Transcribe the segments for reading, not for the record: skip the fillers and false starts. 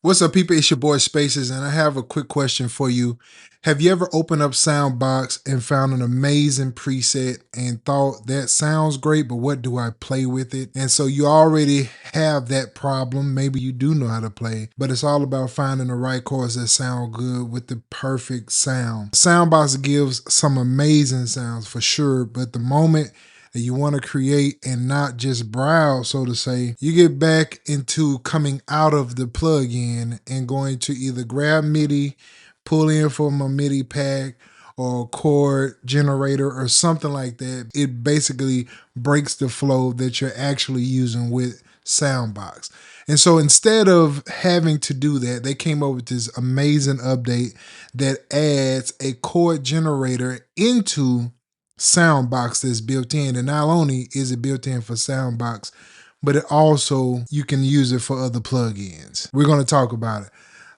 What's up, people? It's your boy Spaces, and I have a quick question for you. Have you ever opened up Soundbox and found an amazing preset and thought that sounds great, but what do I play with it? And so you already have that problem. Maybe you do know how to play, but it's all about finding the right chords that sound good with the perfect sound. Soundbox gives some amazing sounds for sure, but the moment that you want to create and not just browse, so to say, you get back into coming out of the plugin and going to either grab MIDI, pull in from a MIDI pack or a chord generator or something like that. It basically breaks the flow that you're actually using with Soundbox. And so instead of having to do that, they came up with this amazing update that adds a chord generator into Soundbox that's built in. And not only is it built in for Soundbox, but it also, you can use it for other plugins. We're going to talk about it.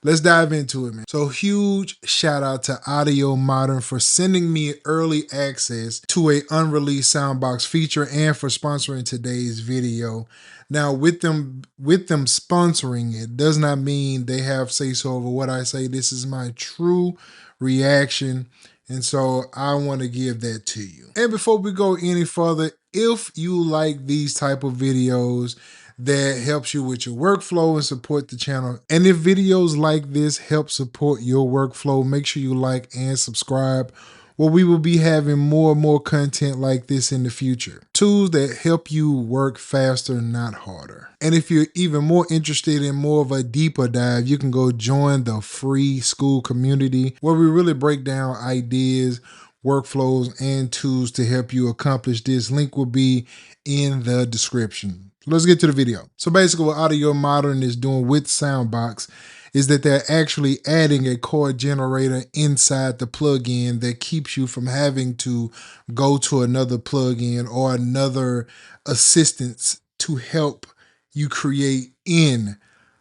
Let's dive into it, man. So huge shout out to Audiomodern for sending me early access to a unreleased Soundbox feature and for sponsoring today's video. Now, with them sponsoring it does not mean they have say so over what I say. This is my true reaction. And so I want to give that to you. And before we go any further, if you like these type of videos that helps you with your workflow and support the channel, and if videos like this help support your workflow, make sure you like and subscribe. Well, we will be having more and more content like this in the future. Tools that help you work faster, not harder. And if you're even more interested in more of a deeper dive, you can go join the free Skool community where we really break down ideas, workflows, and tools to help you accomplish this. Link will be in the description. Let's get to the video. So basically what Audiomodern is doing with Soundbox is that they're actually adding a chord generator inside the plugin that keeps you from having to go to another plugin or another assistance to help you create in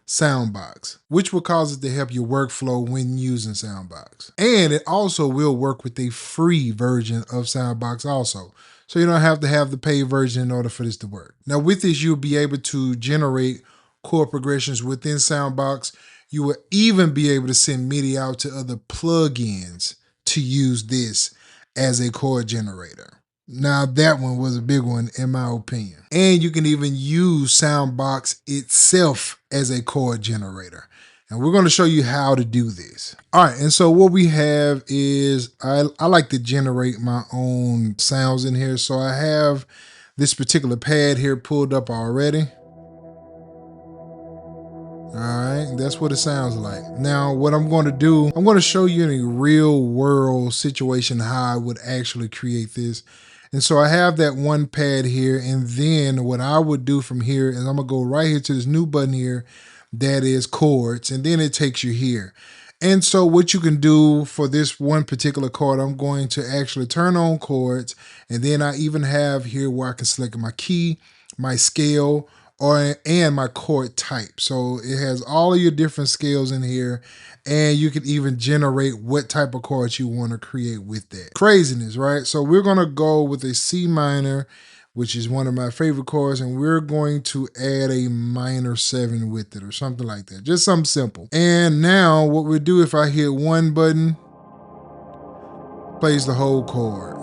Soundbox, which will cause it to help your workflow when using Soundbox. And it also will work with a free version of Soundbox also. So you don't have to have the paid version in order for this to work. Now with this, you'll be able to generate chord progressions within Soundbox. You will even be able to send MIDI out to other plugins to use this as a chord generator. Now that one was a big one in my opinion. And you can even use Soundbox itself as a chord generator. And we're going to show you how to do this. All right, and so what we have is, I like to generate my own sounds in here. So I have this particular pad here pulled up already. All right, that's what it sounds like. Now, what I'm going to do, I'm going to show you in a real world situation how I would actually create this. And so I have that one pad here, and then what I would do from here is I'm going to go right here to this new button here that is chords, and then it takes you here. And so what you can do for this one particular chord, I'm going to actually turn on chords, and then I even have here where I can select my key, my scale, and my chord type. So it has all of your different scales in here, and you can even generate what type of chords you want to create with that. Craziness, right? So we're going to go with a C minor, which is one of my favorite chords, and we're going to add a minor 7 with it or something like that. Just something simple. And now what we do, if I hit one button, plays the whole chord.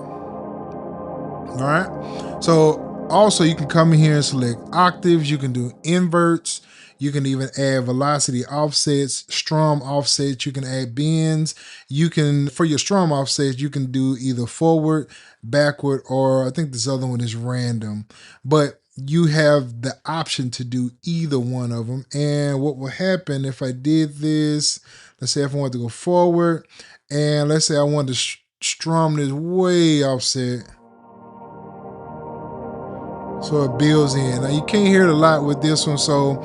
All right. So also, you can come in here and select octaves. You can do inverts. You can even add velocity offsets, strum offsets. You can add bends. You can, for your strum offsets, you can do either forward, backward, or I think this other one is random. But you have the option to do either one of them. And what will happen if I did this, let's say if I want to go forward, and let's say I want to strum this way offset. So it builds in. Now you can't hear it a lot with this one, so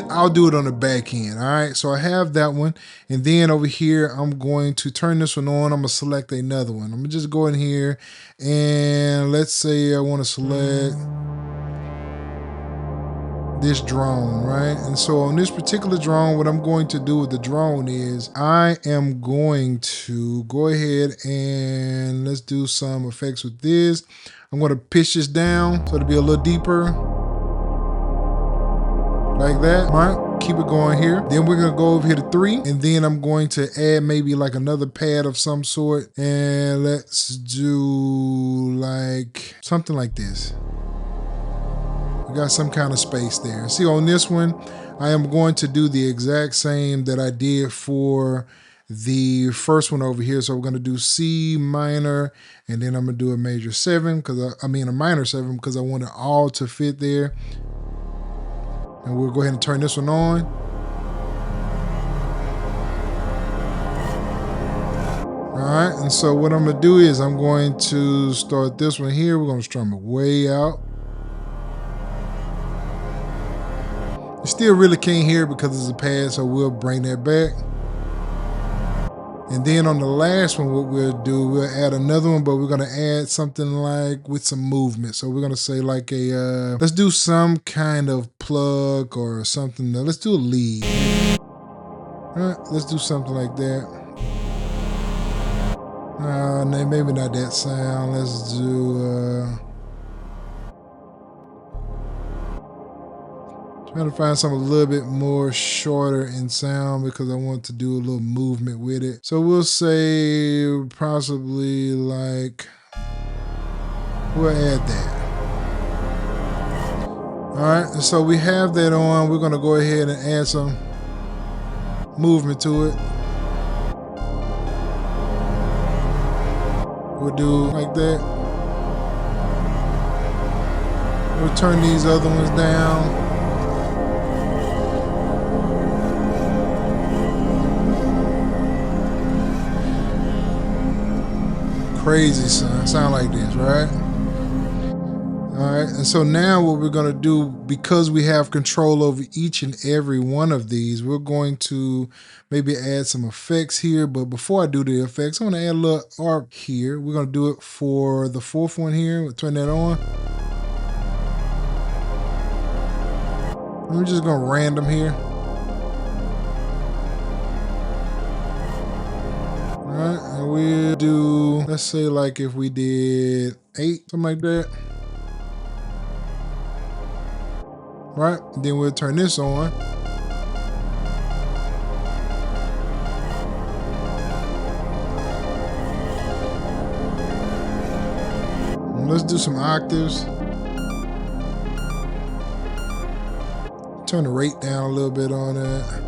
I'll do it on the back end. All right, so I have that one, and then over here I'm going to turn this one on. I'm gonna select another one. I'm gonna just go in here, and let's say I want to select this drone, right? And so on this particular drone, what I'm going to do with the drone is I am going to go ahead and let's do some effects with this. I'm going to pitch this down so it'll be a little deeper, like that, right? keep it going here. Then we're gonna go over here to 3, and then I'm going to add maybe like another pad of some sort, and let's do like something like this. We got some kind of space there. See, on this one, I am going to do the exact same that I did for the first one over here. So we're going to do C minor, and then I'm going to do a major 7, because I mean a minor 7, because I want it all to fit there. And we'll go ahead and turn this one on. All right, and so what I'm going to do is I'm going to start this one here. We're going to strum it way out. You still really can't hear it because it's a pad, so we'll bring that back. And then on the last one, what we'll do, we'll add another one, but we're gonna add something like with some movement. So we're gonna say like a, let's do some kind of plug or something. Let's do a lead. All right, let's do something like that. Maybe not that sound. Let's do, trying to find something a little bit more shorter in sound because I want to do a little movement with it. So we'll say possibly like, we'll add that. All right, and so we have that on. We're gonna go ahead and add some movement to it. We'll do like that. We'll turn these other ones down. Crazy sound like this, right? All right, and so now what we're gonna do, because we have control over each and every one of these, we're going to maybe add some effects here. But before I do the effects, I'm gonna add a little arc here. We're gonna do it for the 4th one here. We'll turn that on. We're just gonna random here. Alright, and we'll do, let's say like if we did 8, something like that. Right, then we'll turn this on. And let's do some octaves. Turn the rate down a little bit on that.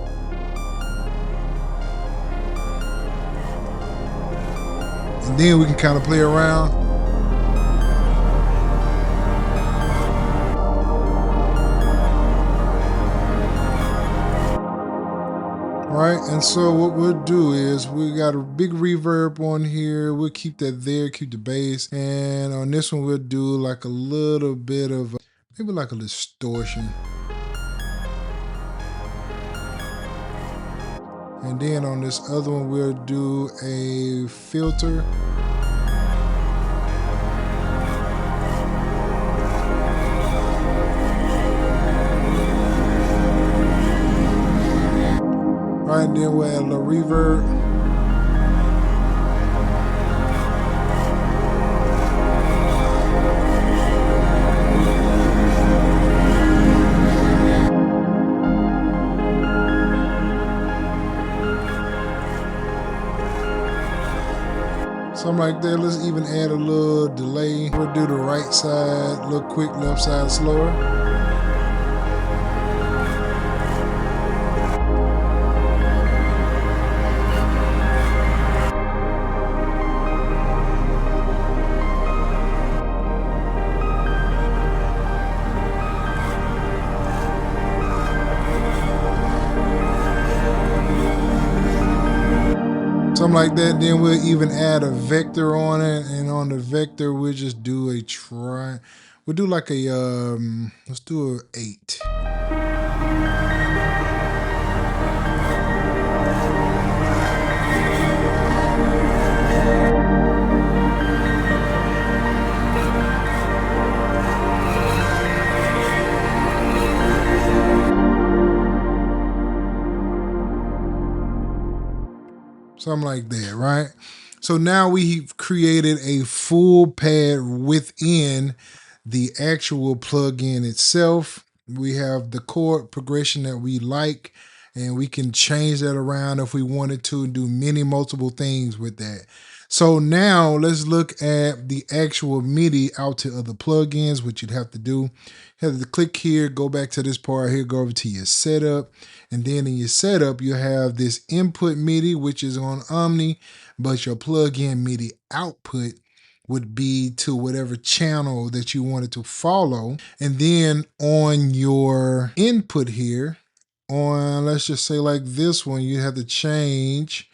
And then we can kind of play around. All right, and so what we'll do is we got a big reverb on here. We'll keep that there, keep the bass. And on this one, we'll do like a little bit of, maybe like a distortion. And then on this other one, we'll do a filter. All right, then we'll add a little reverb. Something like that. Let's even add a little delay. We'll do the right side, a little quick, left side slower. Something like that. Then we'll even add a vector on it, and on the vector we'll just do a try. We'll do like a let's do a 8. Something like that, right? So now we've created a full pad within the actual plugin itself. We have the chord progression that we like, and we can change that around if we wanted to and do many multiple things with that. So now let's look at the actual MIDI out to other plugins, which you'd have to do. You have to click here, go back to this part here, go over to your setup, and then in your setup, you have this input MIDI, which is on Omni, but your plugin MIDI output would be to whatever channel that you wanted to follow. And then on your input here, on let's just say like this one, you have to change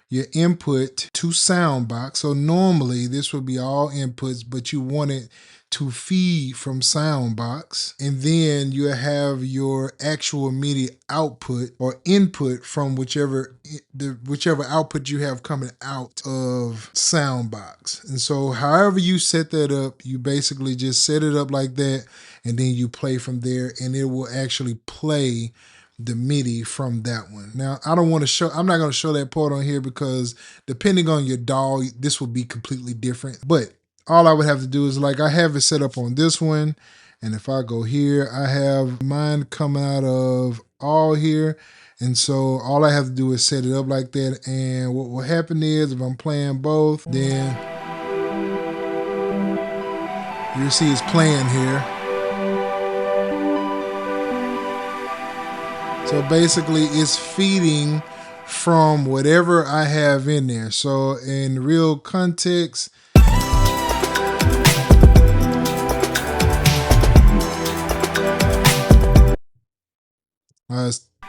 your input to Soundbox. So normally this would be all inputs, but you want it to feed from Soundbox. And then you have your actual MIDI output or input from whichever output you have coming out of Soundbox. And so however you set that up, you basically just set it up like that, and then you play from there, and it will actually play the MIDI from that one. Now, I'm not going to show that part on here because depending on your DAW, this will be completely different. But all I would have to do is, like, I have it set up on this one. And if I go here, I have mine coming out of all here. And so all I have to do is set it up like that. And what will happen is if I'm playing both, then you'll see it's playing here. So basically it's feeding from whatever I have in there. So in real context,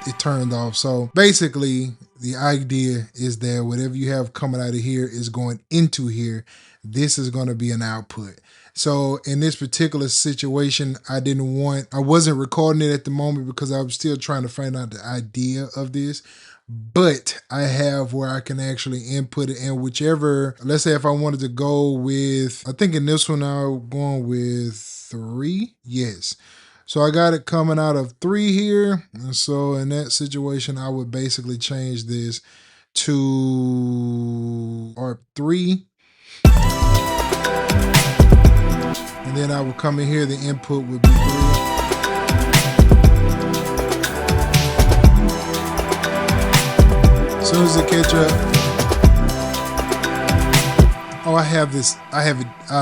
it turned off. So basically the idea is that whatever you have coming out of here is going into here. This is going to be an output. So in this particular situation, I wasn't recording it at the moment because I was still trying to find out the idea of this. But I have where I can actually input it, and whichever, let's say if I wanted to go with, I think in this one I'm going with 3. Yes. So I got it coming out of 3 here. And so in that situation, I would basically change this to R3. And then I would come in here, the input would be 3. As soon as it catch up, oh, I have this, I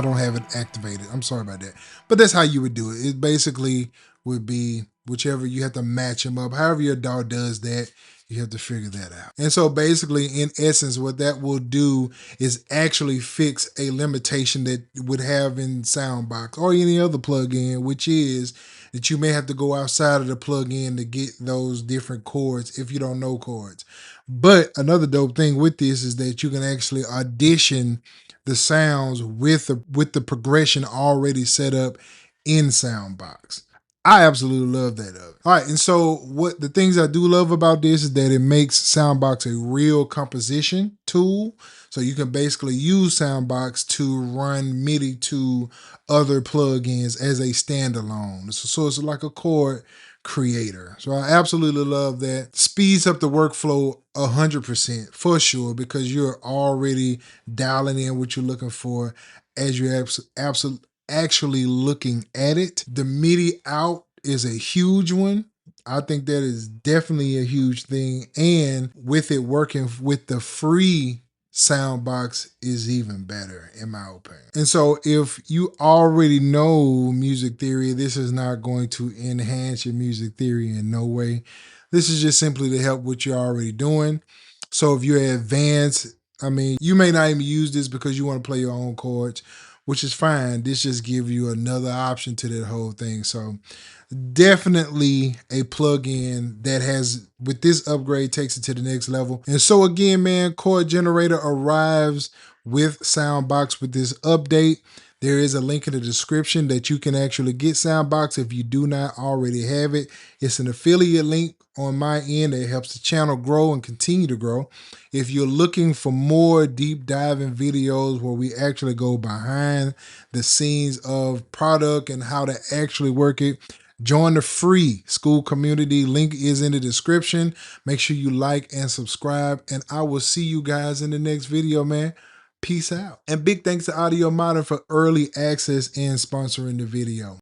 don't have it activated. I'm sorry about that. But that's how you would do it. It basically would be whichever, you have to match them up. However your DAW does that, you have to figure that out. And so basically, in essence, what that will do is actually fix a limitation that would have in Soundbox or any other plugin, which is that you may have to go outside of the plugin to get those different chords if you don't know chords. But another dope thing with this is that you can actually audition the sounds with the progression already set up in Soundbox. I absolutely love that. All right, and so what the things I do love about this is that it makes Soundbox a real composition tool. So you can basically use Soundbox to run MIDI to other plugins as a standalone. So it's like a chord creator. So I absolutely love that. Speeds up the workflow 100% for sure, because you're already dialing in what you're looking for as you're actually looking at it. The MIDI out is a huge one. I think that is definitely a huge thing. And with it working with the free Soundbox is even better, in my opinion. And so if you already know music theory, this is not going to enhance your music theory in no way. This is just simply to help what you're already doing. So if you're advanced, I mean, you may not even use this because you want to play your own chords, which is fine. This just gives you another option to that whole thing. So definitely a plugin that has, with this upgrade, takes it to the next level. And so again, man, Chord Generator arrives with Soundbox with this update. There is a link in the description that you can actually get Soundbox if you do not already have it. It's an affiliate link on my end that helps the channel grow and continue to grow. If you're looking for more deep diving videos where we actually go behind the scenes of product and how to actually work it, join the free school community. Link is in the description. Make sure you like and subscribe, and I will see you guys in the next video, man. Peace out. And big thanks to Audiomodern for early access and sponsoring the video.